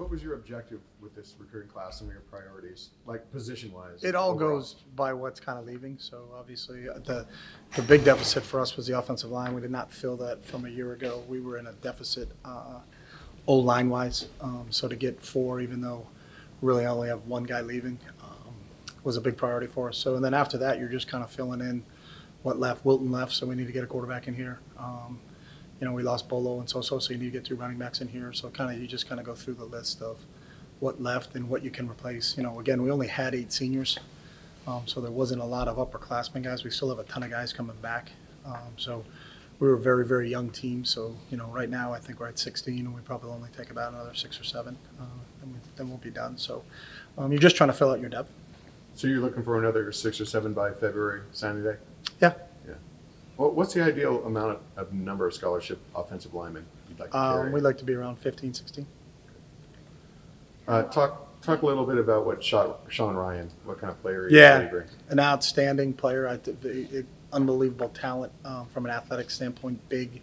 What was your objective with this recruiting class? Some of your priorities, like position-wise? It all overall? goes by what's kind of leaving. So obviously, the big deficit for us was the offensive line. We did not fill that from a year ago. We were in a deficit O-line wise. So to get 4, even though really I only have 1 guy leaving, was a big priority for us. So and then after that, you're just kind of filling in what left. Wilton left, so we need to get a quarterback in here. You know, we lost Bolo and so you need to get 2 running backs in here. So you just kind of go through the list of what left and what you can replace. You know, again, we only had 8 seniors, so there wasn't a lot of upperclassmen guys. We still have a ton of guys coming back. So we were a very, very young team. So, you know, right now I think we're at 16, and we probably only take about another 6 or 7, and then we'll be done. So you're just trying to fill out your depth. So you're looking for another 6 or 7 by February signing day? Yeah. Yeah. Well, what's the ideal amount of number of scholarship offensive linemen you'd like to carry? We'd like to be around 15, 16. Talk a little bit about what Sean Ryan, what kind of player he brings. An outstanding player. Unbelievable talent from an athletic standpoint. Big,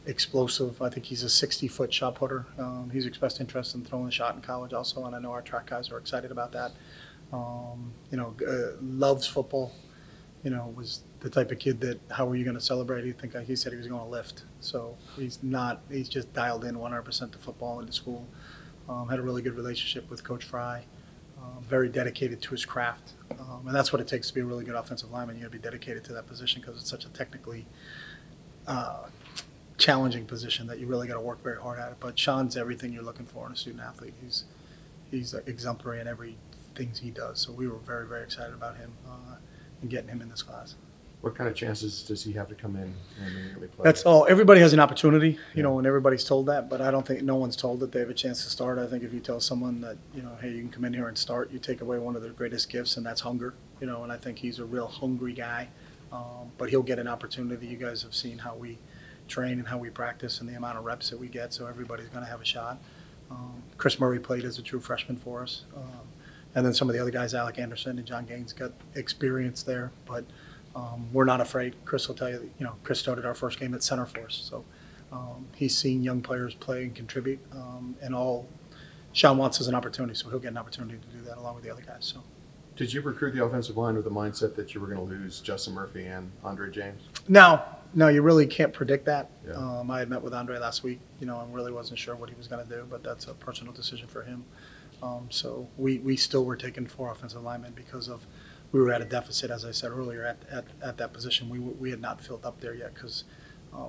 explosive. I think he's a 60-foot shot putter. He's expressed interest in throwing a shot in college also, and I know our track guys are excited about that. You know, loves football. You know, was the type of kid that, how are you going to celebrate? He said he was going to lift. So he's just dialed in 100% to football and to school. Had a really good relationship with Coach Fry. Very dedicated to his craft. And that's what it takes to be a really good offensive lineman. You got to be dedicated to that position because it's such a technically challenging position that you really got to work very hard at it. But Sean's everything you're looking for in a student athlete. He's exemplary in everything he does. So we were very, very excited about him and getting him in this class. What kind of chances does he have to come in and immediately play? That's all. Everybody has an opportunity, you know, and everybody's told that, but I don't think no one's told that they have a chance to start. I think if you tell someone that, you know, hey, you can come in here and start, you take away one of their greatest gifts, and that's hunger, you know, and I think he's a real hungry guy. But he'll get an opportunity. You guys have seen how we train and how we practice and the amount of reps that we get, so everybody's going to have a shot. Chris Murray played as a true freshman for us. And then some of the other guys, Alec Anderson and John Gaines, got experience there, but we're not afraid. Chris will tell you, you know, Chris started our first game at center for us, so he's seen young players play and contribute, and all Sean wants is an opportunity, so he'll get an opportunity to do that along with the other guys. So, did you recruit the offensive line with the mindset that you were going to lose Justin Murphy and Andre James? No, you really can't predict that. Yeah. I had met with Andre last week, you know, and really wasn't sure what he was going to do, but that's a personal decision for him. So we still were taking 4 offensive linemen because of we were at a deficit, as I said earlier, at that position. We had not filled up there yet because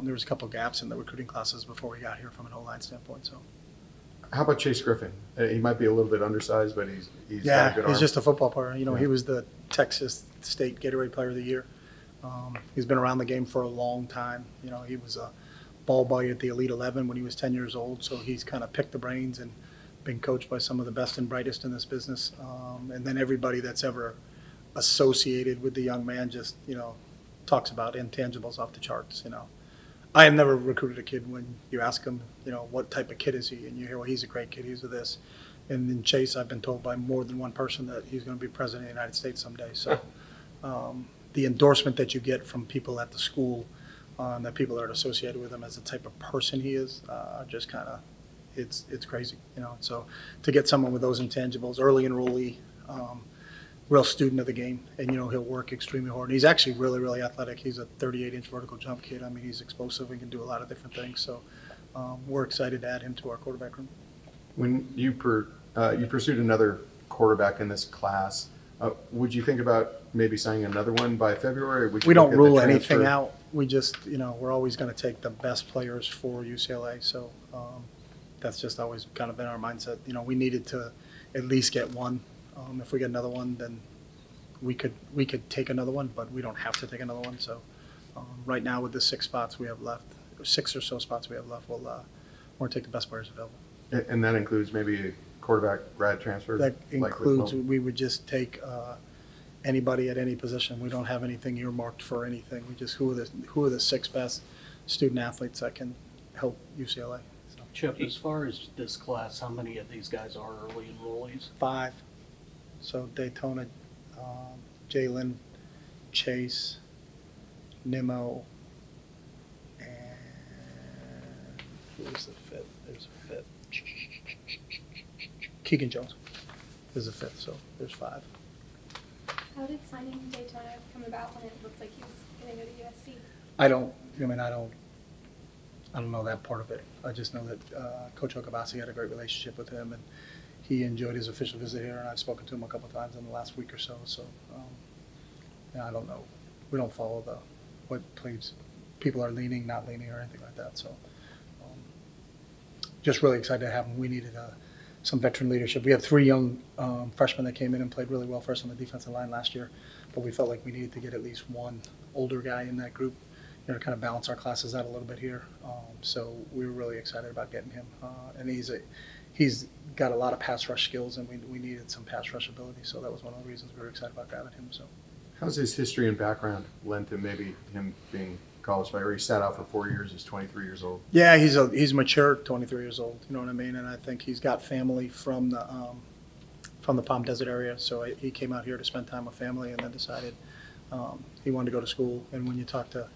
there was a couple gaps in the recruiting classes before we got here from an O-line standpoint. So, how about Chase Griffin? He might be a little bit undersized, but he's got a good arm. He's just a football player. You know, He was the Texas State Gatorade Player of the Year. He's been around the game for a long time. You know, he was a ball boy at the Elite 11 when he was 10 years old. So he's kind of picked the brains and been coached by some of the best and brightest in this business. And then everybody that's ever associated with the young man just, you know, talks about intangibles off the charts, you know. I have never recruited a kid when you ask him, you know, what type of kid is he? And you hear, well, he's a great kid, he's a this. And in Chase, I've been told by more than one person that he's going to be president of the United States someday. So the endorsement that you get from people at the school, that people that are associated with him as the type of person he is, just kind of, it's crazy, you know. So to get someone with those intangibles, early enrollee, real student of the game, and, you know, he'll work extremely hard. And he's actually really, really athletic. He's a 38-inch vertical jump kid. I mean, he's explosive and can do a lot of different things. So we're excited to add him to our quarterback room. When you pursued another quarterback in this class, would you think about maybe signing another one by February? Or would you We don't look at the rule transfer? anything out. We just, you know, we're always going to take the best players for UCLA. So that's just always kind of been our mindset. You know, we needed to at least get one. If we get another one, then we could take another one, but we don't have to take another one. So right now, with the 6 spots we have left, or 6 or so spots we have left, we'll take the best players available. And that includes maybe a quarterback grad transfer? That includes, like we would just take anybody at any position. We don't have anything earmarked for anything. We just who are the 6 best student athletes that can help UCLA. So. Chip, as far as this class, how many of these guys are early enrollees? 5. So Daytona, Jalen, Chase, Nimmo, and who's the 5th? There's a 5th. Keegan Jones is the fifth, so there's 5. How did signing Daytona come about when it looked like he was going to go to USC? I don't know that part of it. I just know that Coach Okabasi had a great relationship with him, and he enjoyed his official visit here, and I've spoken to him a couple of times in the last week or so. So, yeah, I don't know. We don't follow what people are leaning, not leaning, or anything like that. So, just really excited to have him. We needed some veteran leadership. We have 3 young freshmen that came in and played really well for us on the defensive line last year, but we felt like we needed to get at least one older guy in that group, to kind of balance our classes out a little bit here. So we were really excited about getting him, and he's got a lot of pass rush skills, and we needed some pass rush ability. So that was one of the reasons we were excited about grabbing him. So, how's his history and background lend to maybe him being a college player? He sat out for 4 years. He's 23 years old. Yeah, he's mature, 23 years old. You know what I mean? And I think he's got family from the Palm Desert area. So he came out here to spend time with family, and then decided he wanted to go to school. And when you talk to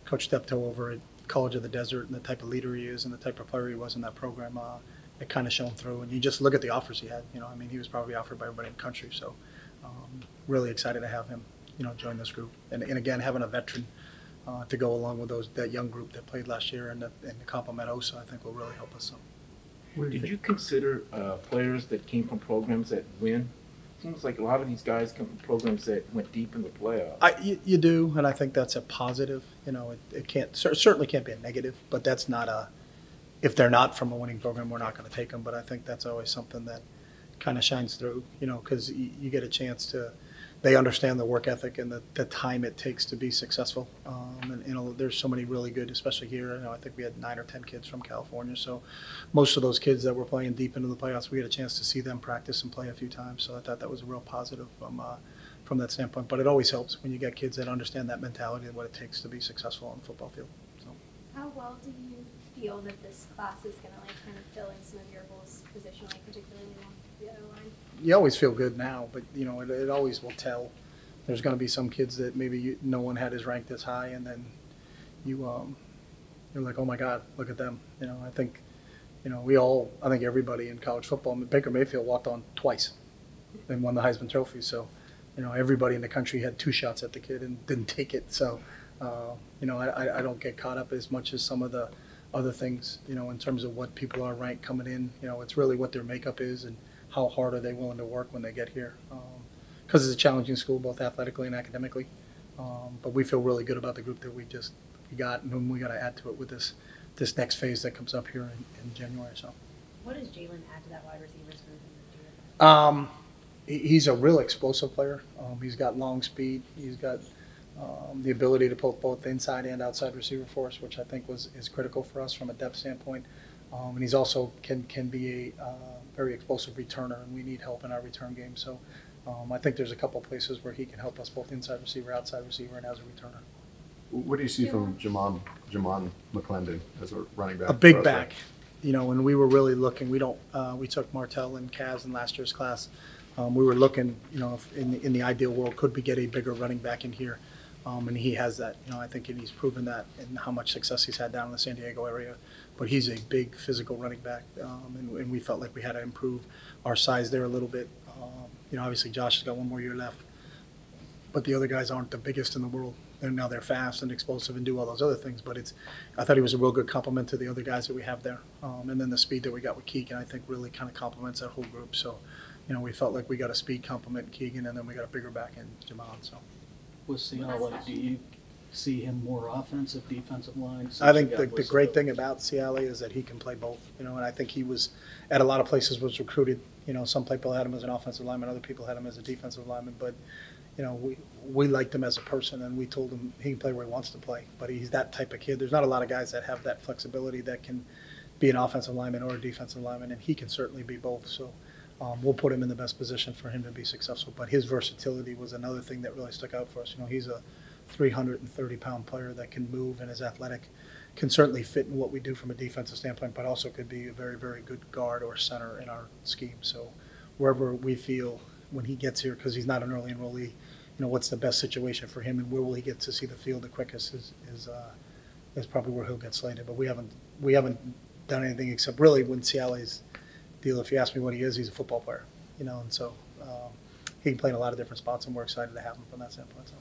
Coach Steptoe over at College of the Desert and the type of leader he is and the type of player he was in that program, it kind of shone through. And you just look at the offers he had. He was probably offered by everybody in the country. So really excited to have him, join this group. And again, having a veteran to go along with that young group that played last year and to complement Osa, I think will really help us. So. Did you consider players that came from programs that win? Seems like a lot of these guys come from programs that went deep in the playoffs. You do, and I think that's a positive. It certainly can't be a negative, but that's not if they're not from a winning program, we're not going to take them. But I think that's always something that kind of shines through, because you get a chance to. They understand the work ethic and the time it takes to be successful. And there's so many really good, especially here. I think we had 9 or 10 kids from California. So most of those kids that were playing deep into the playoffs, we had a chance to see them practice and play a few times. So I thought that was a real positive from that standpoint. But it always helps when you get kids that understand that mentality and what it takes to be successful on the football field. So. How well do you feel that this class is going to kind of fill in some of your roles positionally, particularly on the other line? You always feel good now, but it always will tell. There's going to be some kids that maybe no one had as ranked as high, and then you're like, oh my God, look at them. I think everybody in college football. Baker Mayfield walked on twice and won the Heisman Trophy. So, everybody in the country had 2 shots at the kid and didn't take it. So, I don't get caught up as much as some of the other things, in terms of what people are ranked coming in. It's really what their makeup is and how hard are they willing to work when they get here. Because it's a challenging school, both athletically and academically. But we feel really good about the group that we got, and we got to add to it with this next phase that comes up here in January. So, what does Jalen add to that wide receivers group? He's a real explosive player. He's got long speed. He's got the ability to put both inside and outside receiver for us, which I think is critical for us from a depth standpoint. And he's also can be a very explosive returner, and we need help in our return game. So I think there's a couple places where he can help us, both inside receiver, outside receiver, and as a returner. What do you see from Jamon McClendon as a running back? A big back. When we were really looking, we took Martell and Kaz in last year's class. We were looking, if in the ideal world, could we get a bigger running back in here? And he has that. I think he's proven that in how much success he's had down in the San Diego area. But he's a big physical running back, and we felt like we had to improve our size there a little bit. Obviously Josh has got 1 more year left, but the other guys aren't the biggest in the world. Now they're fast and explosive and do all those other things, but I thought he was a real good complement to the other guys that we have there. And then the speed that we got with Keegan, I think, really kind of complements that whole group. So, we felt like we got a speed complement in Keegan, and then we got a bigger back in Jamon. So, With Ciala, do you see him more offensive, defensive line? I think the great thing about Ciala is that he can play both. And I think he was at a lot of places was recruited. Some people had him as an offensive lineman, other people had him as a defensive lineman, but we liked him as a person, and we told him he can play where he wants to play. But he's that type of kid. There's not a lot of guys that have that flexibility that can be an offensive lineman or a defensive lineman, and he can certainly be both. So we'll put him in the best position for him to be successful. But his versatility was another thing that really stuck out for us. He's a 330-pound player that can move and is athletic, can certainly fit in what we do from a defensive standpoint, but also could be a very, very good guard or center in our scheme. So wherever we feel when he gets here, because he's not an early enrollee, what's the best situation for him and where will he get to see the field the quickest is probably where he'll get slated. But we haven't done anything except really when Ciala is deal. If you ask me what he is, he's a football player, you know, and so he can play in a lot of different spots, and we're excited to have him from that standpoint. So.